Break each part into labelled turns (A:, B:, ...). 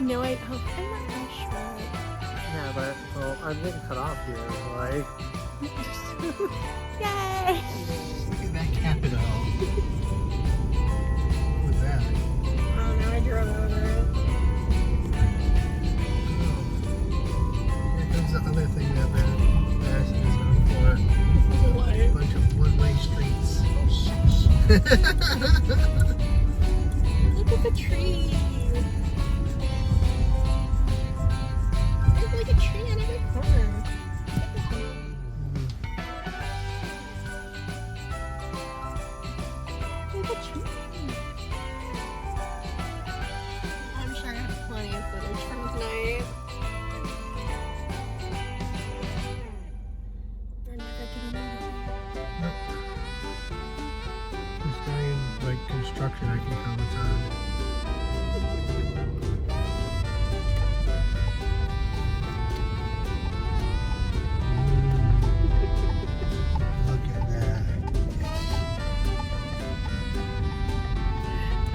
A: No, I'm not sure.
B: Yeah, but well, I'm getting cut off here. Like,
A: Yay!
B: look at that capital. What's that?
A: Oh no, I drove over it.
B: Here comes the other thing that Madison is known for.
A: What?
B: A bunch of one-way streets.
A: Look at the tree. There's like a tree in every corner. Look at the tree. I'm sure I have plenty of footage from tonight. We're never getting out.
B: This guy in like construction, I can tell the time. Look at that.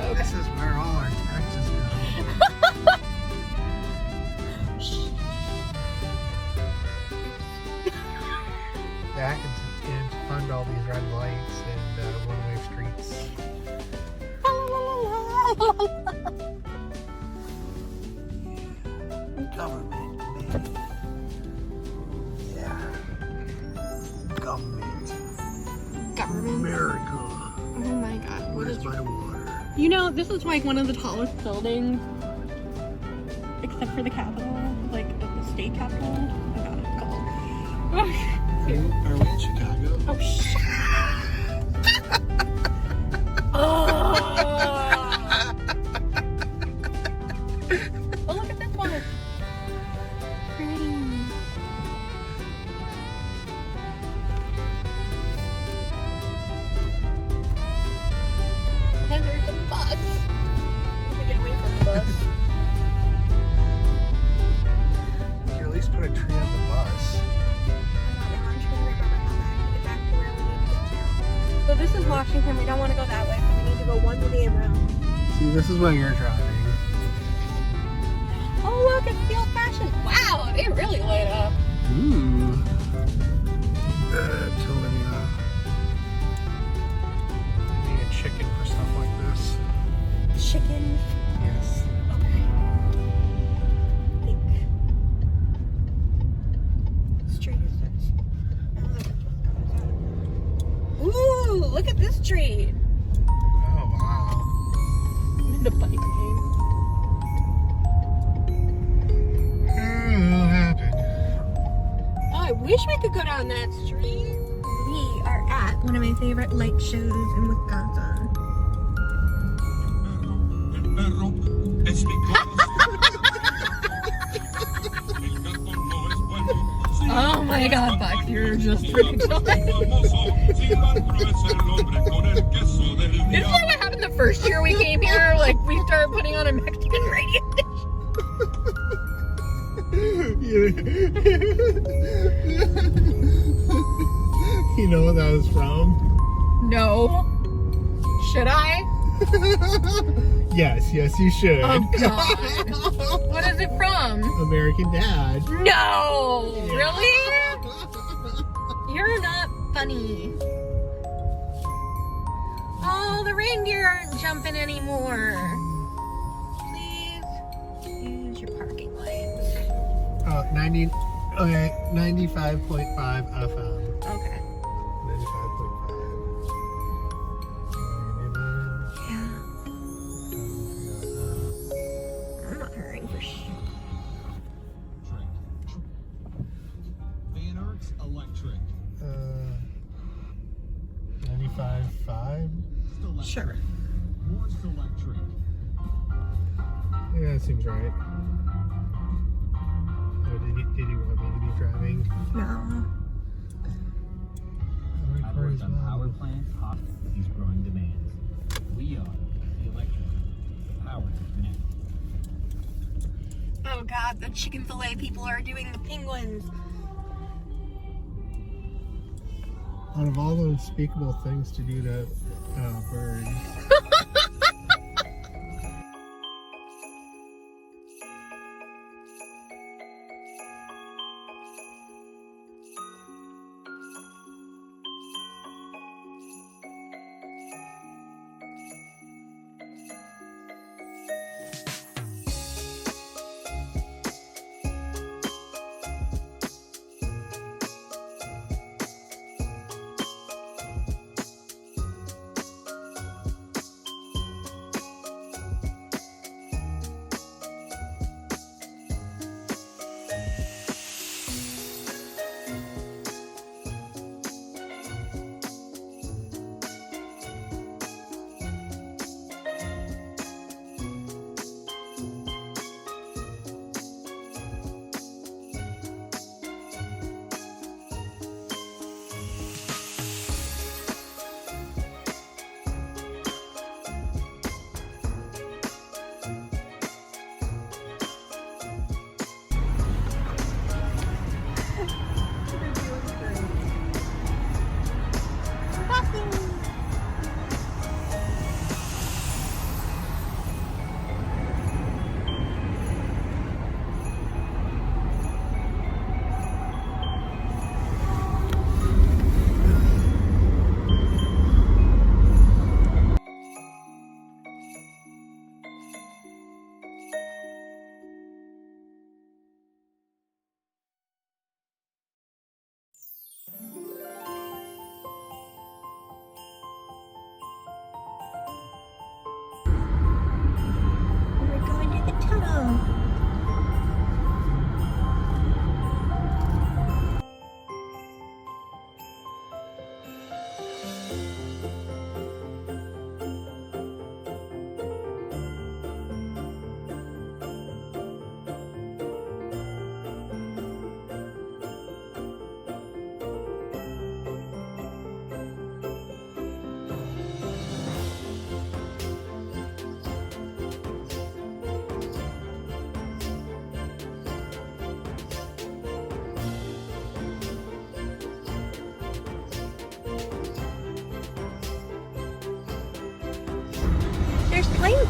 A: Okay.
B: This is where all our taxes go. Yeah, I can fund all these red lights and one-way streets. Government, man. Yeah. Government.
A: Government.
B: America.
A: Oh my god. What
B: Where's
A: is
B: my water?
A: You know, this is like one of the tallest buildings, except for the Capitol, like the state Capitol. I forgot what it's called.
B: Are we in Chicago?
A: Oh, shit. Oh, look at this one. Pretty. And there's a bus. We get away from the bus.
B: You can at least put a tree on the bus.
A: So this is Washington. We don't want to go that way. So we need to go one way around.
B: See, this is where you're driving.
A: Oh, look, it's the old fashioned. Wow, they really light up.
B: Ooh. Totally, I need a chicken for stuff like this.
A: Chicken.
B: Yes.
A: Okay. Think. Street is this? Ooh, look at this tree.
B: Oh, wow.
A: The bike lane.
B: What happened?
A: Oh, I wish we could go down that street. We are at one of my favorite light shows in Wisconsin. Oh my god, Buck, you're just freaking This is what happened the first year we came here. Like, we started putting on a Mexican radio
B: You know what that was from?
A: No. Should I?
B: Yes, you should.
A: Oh god. What is it from?
B: American Dad.
A: No! Really? You're not funny. Oh, the reindeer aren't jumping anymore. Please use your parking lights.
B: Oh, 95.5 FM.
A: Okay.
B: 95.5.
A: Yeah. I'm not hurrying for shit.
C: Van Arts Electric.
B: 95.5?
A: Sure.
C: More electric.
B: Yeah, that seems right. Oh, did you want me to be driving?
A: No.
C: I worked on power plants, hot these growing demands. We are the electric, the power to connect.
A: Oh god, the chicken fillet people are doing the penguins.
B: Out of all the unspeakable things to do to birds.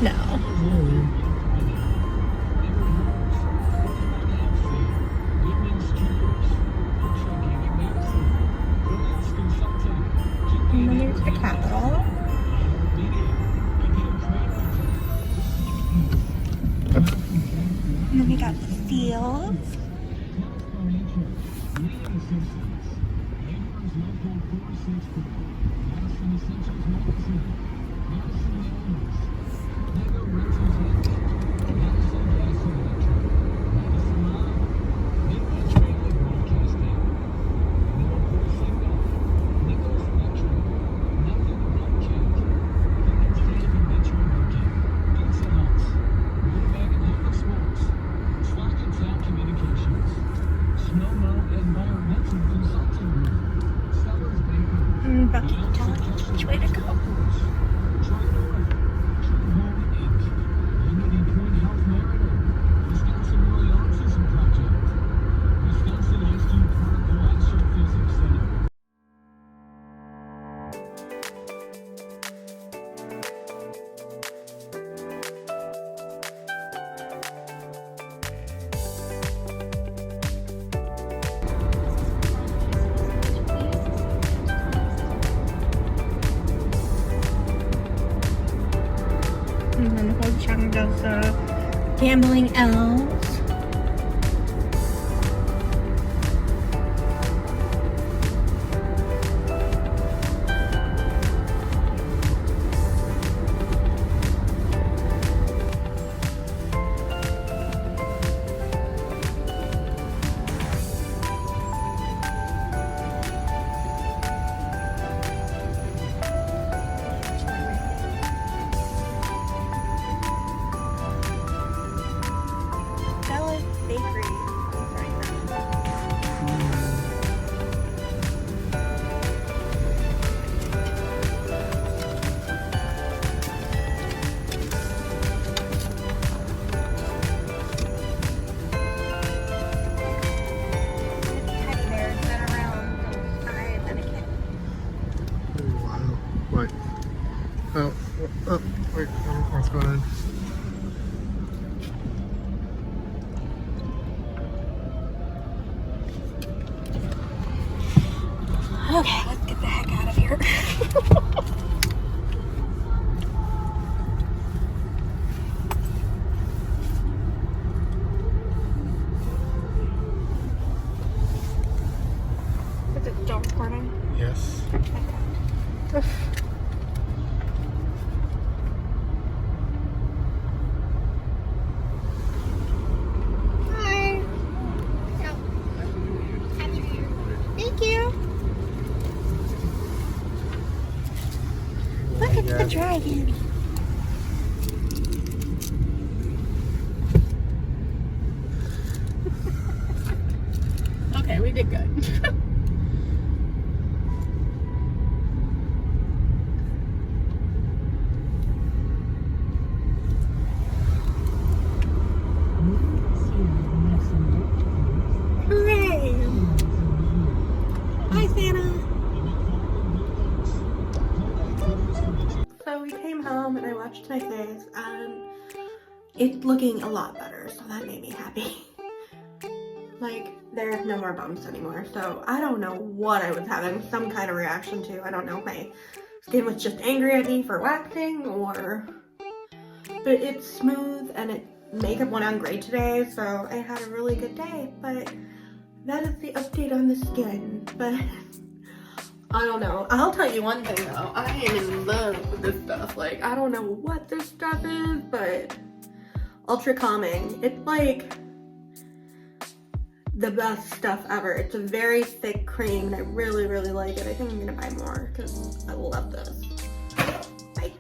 A: No. And then there's the Capitol. And then we got the fields. Bucky telling me which way to go. And then Ho Chang does the gambling elves.
B: Oh, wait, what's going on?
A: Okay, let's get the heck out of here. Is it still recording?
B: Yes.
A: Okay. Look at the dragon. Okay, we did good. Hooray! Bye, Santa. So we came home and I watched my face and it's looking a lot better, so that made me happy. Like, there's no more bumps anymore, so I don't know what I was having some kind of reaction to. I don't know if my skin was just angry at me for waxing or... But it's smooth and makeup went on great today, so I had a really good day, but that is the update on the skin. But I don't know. I'll tell you one thing though. I am in love with this stuff. Like, I don't know what this stuff is, but ultra calming. It's like the best stuff ever. It's a very thick cream and I really, really like it. I think I'm gonna buy more because I love this. Bye.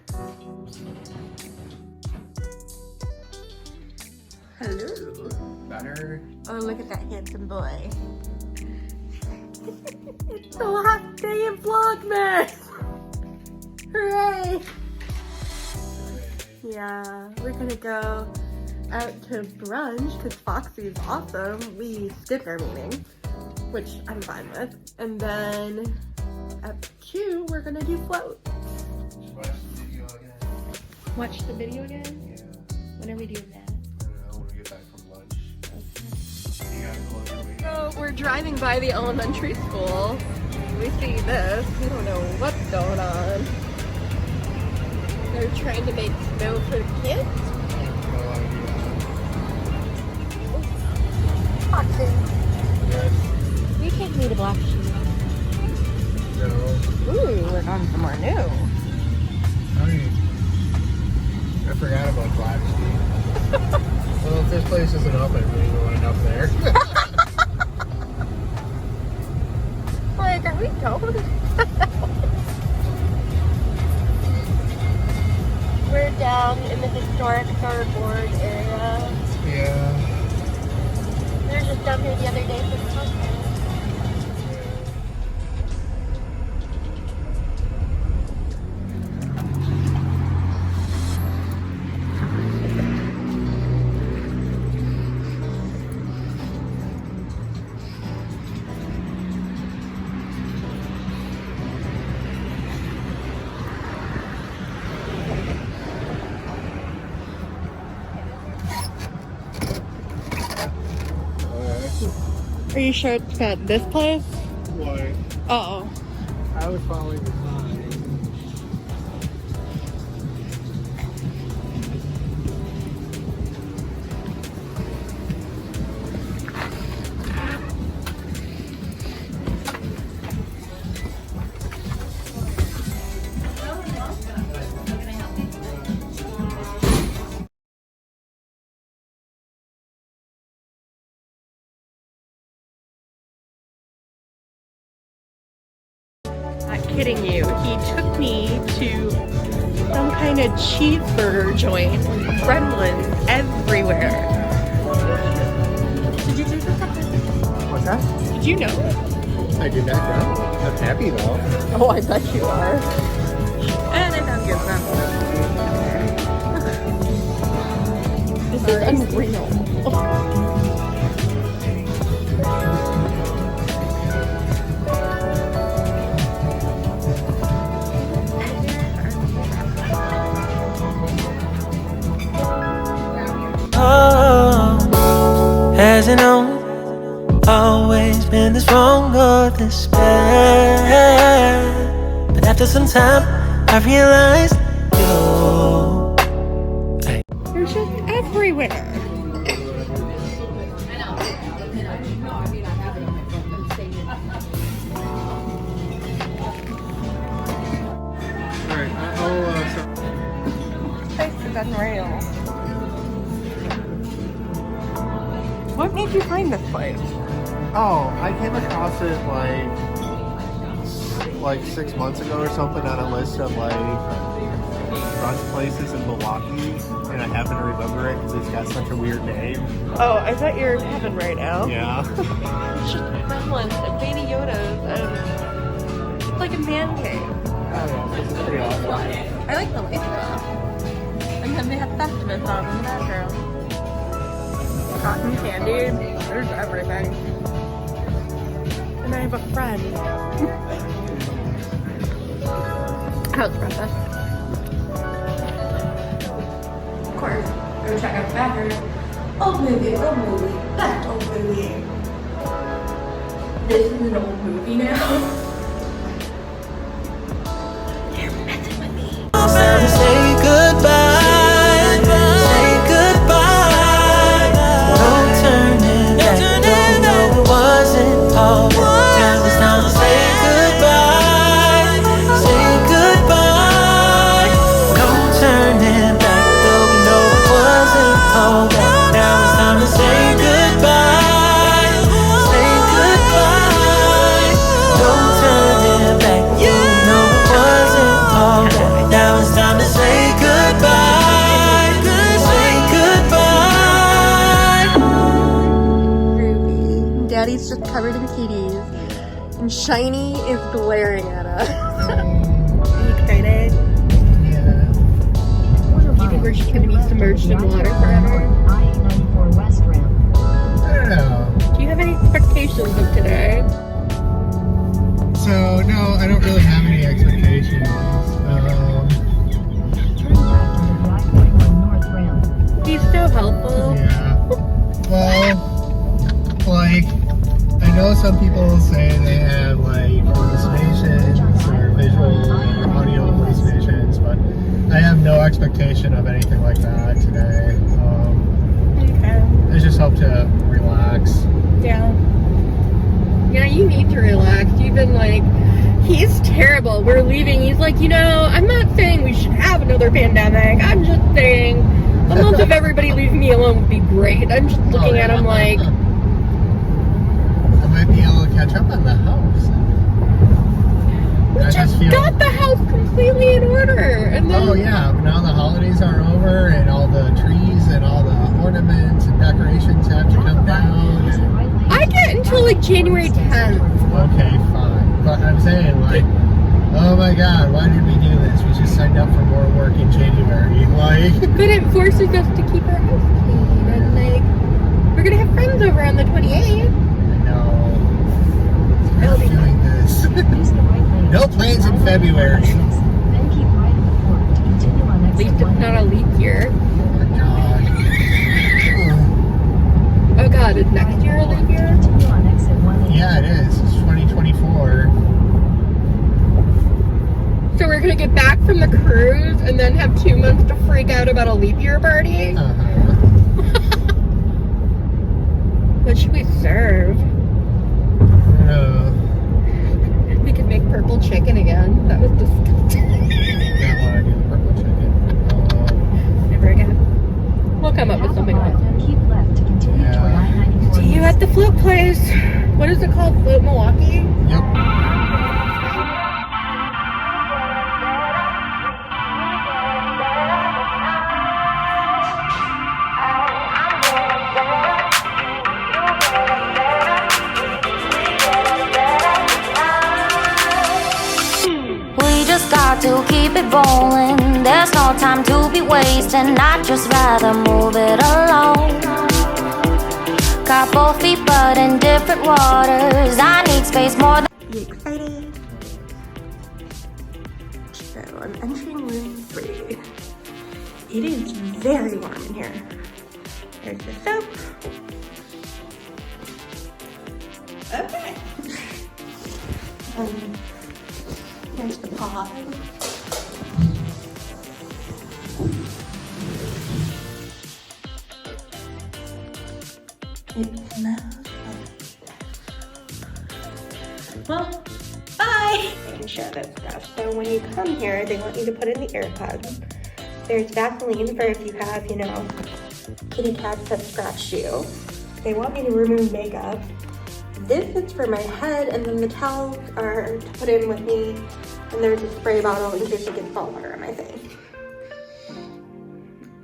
A: Hello.
B: Better.
A: Oh, look at that handsome boy. It's the last day of Vlogmas! Hooray! Yeah, we're gonna go out to brunch because Foxy's awesome. We skipped our meeting, which I'm fine with. And then at 2, we're gonna do float. Watch the video again?
B: Yeah.
A: When are we doing that?
B: I don't know, when we get back from lunch. You gotta close your window.
A: So we're driving by the elementary school. We see this. We don't know what's going on. They're trying to make snow for the kids.
B: No idea.
A: Boxing.
B: Yes.
A: You take me to Black Sheep.
B: No.
A: Ooh, we're going somewhere new.
B: I forgot about Black Sheep. Well, if this place isn't open, we going up there.
A: Like, are we going? We're down in the historic Starboard area.
B: Yeah.
A: We were just down here the other day for the concert. Are you sure it's at this place?
B: Why?
A: Uh-oh.
B: I was following the sign.
A: Not kidding you. He took me to some kind of cheeseburger joint. Gremlin everywhere. Did you do this?
B: What's that?
A: Did you know?
B: I did not know. I'm happy though.
A: Oh, I bet you are. And I found good stuff. This is unreal.
D: Hasn't always been this wrong or this bad, but after some time I realized
A: They're just everywhere.
B: Alright,
A: This place is unreal. What made you find this place?
B: oh, I came across it like 6 months ago or something on a list of like brunch places in Milwaukee, and I happen to remember it because it's got such a weird name.
A: Oh, I bet you're in heaven right now.
B: Yeah.
A: It's just gremlins and baby Yodas and it's like a man cave.
B: Oh yeah, this is pretty awesome.
A: I like the lights though. And then they have Festivus on in the background. Cotton candy, there's everything. And I have a friend. How's Brenda? Of course, go check out the bathroom. Old movie, that old movie. This is an old movie now. You're messing with me.
D: say goodbye, say goodbye. Don't turn it back, no, it wasn't all that. Now it's time to say goodbye, say goodbye. Don't turn it back, though we know it wasn't all that. Now it's time to say goodbye, say goodbye. Don't turn it back, you know it wasn't all that. Now it's time to say goodbye, say goodbye.
A: Groovy. Daddy's just covered in kitties. And Shiny is glaring at us. Are you excited?
B: Yeah.
A: Do you think we're just gonna be submerged in water forever?
E: I-94 West Ramp.
B: I don't know.
A: Do you have any expectations of today?
B: So no, I don't really have any expectations.
E: Turn left onto
B: know some people say they have like hallucinations or visual or audio hallucinations, but I have no expectation of anything like that today. I just hope to relax.
A: Yeah. Yeah, you need to relax. You've been like, he's terrible. We're leaving. He's like, you know, I'm not saying we should have another pandemic. I'm just saying a month of everybody leaving me alone would be great. I'm just looking at him like,
B: I might be able to catch up on the house.
A: we just got the house completely in order. And then,
B: oh yeah, but now the holidays are over and all the trees and all the ornaments and decorations have to come down. And...
A: I get until like January 10th.
B: Okay, fine. But I'm saying like, oh my god, why did we do this? We just signed up for more work in January. Like,
A: but it forces us to keep our house clean. And like, we're gonna have friends over on the 28th.
B: no. We're not doing this. No plans in February.
E: Then keep right at the fork to continue on
A: At least
E: exit
A: it's not a leap year.
B: Oh my god.
A: Oh god, is next year a leap year?
E: Continue on exit 180.
B: Yeah, it is. It's 2024.
A: So we're gonna get back from the cruise and then have 2 months to freak out about a leap year party? What should we serve? We could make purple chicken again. That was disgusting.
B: Don't want to do the purple chicken.
A: Never again. We'll come up with something else.
E: Then keep left to continue
B: Yeah.
E: toward I-94.
A: See you at the float place. What is it called? Float Milwaukee?
B: Yep.
F: We just got to keep it rolling. There's no time to be wasting. I'd just rather move it along. Got both feet but in different waters. I need space more than.
A: Are you excited? So I'm entering room 3. It is very warm in here. There's the soap. Okay. Here's the pod. It smells like... Well, bye! I can share this stuff. So when you come here, they want you to put in the AirPods. There's Vaseline for if you have, you know, kitty cats that scratch you. They want me to remove makeup. This is for my head, and then the towels are to put in with me. And there's a spray bottle in case it gets salt water on my face.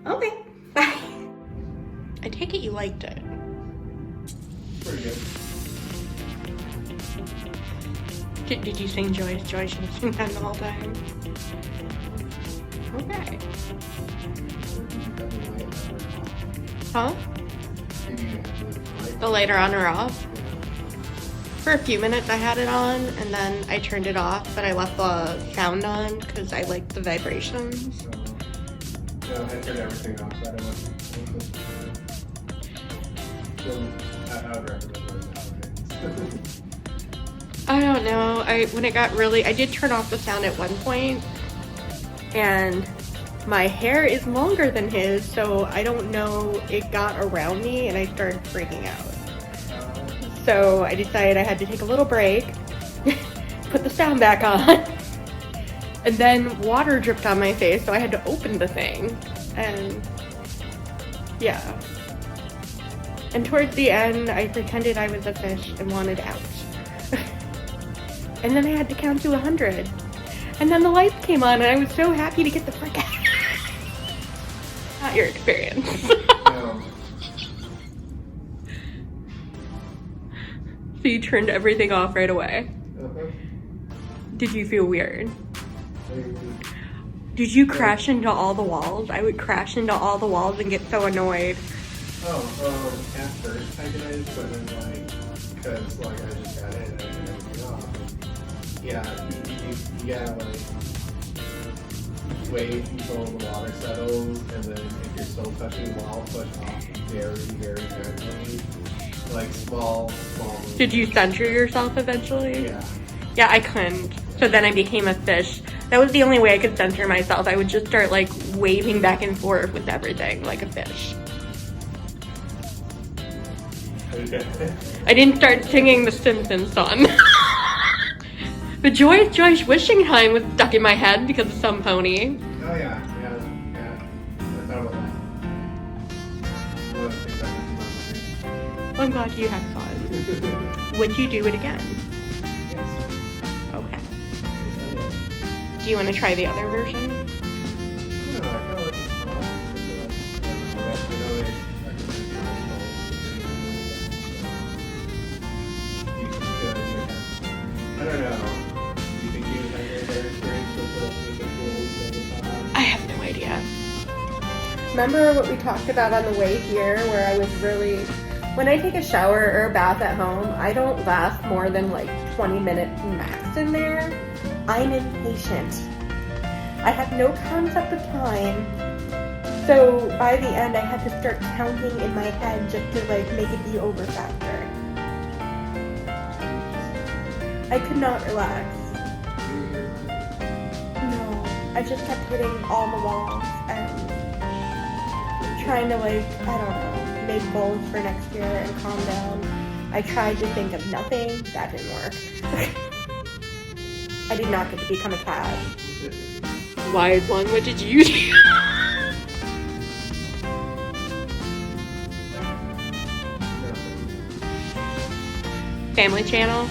A: Okay, bye. I take it you liked it.
B: Pretty good.
A: Did you sing Joyce? Joyce should sing that the whole time. Okay. Huh? The lighter on or off? For a few minutes I had it on and then I turned it off, but I left the sound on because I like the vibrations.
B: No, I turned everything off. So I would recommend nowadays.
A: I don't know. When it got really, I did turn off the sound at one point, and my hair is longer than his, so I don't know. It got around me, and I started freaking out. So I decided I had to take a little break, put the sound back on, and then water dripped on my face, so I had to open the thing, and yeah. And towards the end, I pretended I was a fish and wanted out. And then I had to count to 100. And then the lights came on and I was so happy to get the frick out. Not your experience.
B: No.
A: So you turned everything off right away. Did you feel weird? Did you crash into all the walls? I would crash into all the walls and get so annoyed.
B: Oh, at first I did, but then because I just got in and I turned everything off. Yeah, you gotta wait until the water settles, and then if you're still touching the wall, push off very, very gently. like small.
A: Did you center yourself eventually?
B: Yeah.
A: Yeah, I couldn't. So then I became a fish. That was the only way I could center myself. I would just start like waving back and forth with everything like a fish. I didn't start singing the Simpsons song. The Joyous Wishing Time was stuck in my head because of some pony.
B: Oh yeah. I thought about that. Well, I think that was
A: Well, I'm glad you had fun. Would you do it again?
B: yes.
A: Okay. Do you want to try the other version?
B: I don't know, I feel like it's fun. I don't know. Do you think you had a better experience with the tools at the time?
A: I have no idea. Remember what we talked about on the way here where I was really... When I take a shower or a bath at home, I don't last more than like 20 minutes max in there. I'm impatient. I have no concept of time. So by the end, I had to start counting in my head just to like make it be over faster. I could not relax. No, I just kept hitting all the walls and trying to like, I don't know, make goals for next year and calm down. I tried to think of nothing. That didn't work. I did not get to become a cat. Wise one, what did you do? Family Channel?